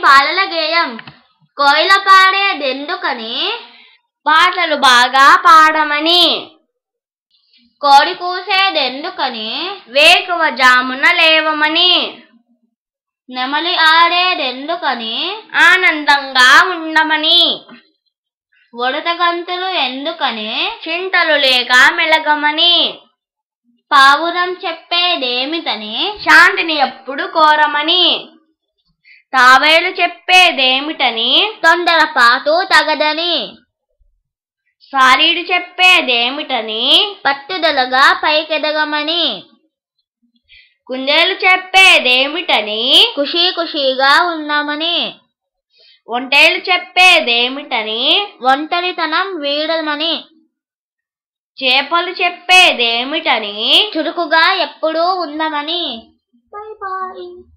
బాలల గేయం. కోయిల పాడేదెందుకని, పాటలు బాగా పాడమని. కోడి కూసేదెందుకని, వేకువ జామున లేవమని. నెమలి ఆడేదెందుకని, ఆనందంగా ఉండమని. ఉడత గంతులు ఎందుకని, చింతలు లేక మెలగమని. పావురం చెప్పేదేమిటని, శాంతిని ఎప్పుడు కోరమని. తాబేలు చెప్పేదేమిటని, తొందరపాటు తగదని. సాలీడు చెప్పేదేమిటని, పట్టుదలగా పైకెదగమని. కుందేలు చెప్పేదేమిటని, ఖుషీగా ఉన్నామని. ఒంటేలు చెప్పేదేమిటని, ఒంటరితనం వీడమని. చేపలు చెప్పేదేమిటని, చురుకుగా ఎప్పుడూ ఉండమని. Bye bye.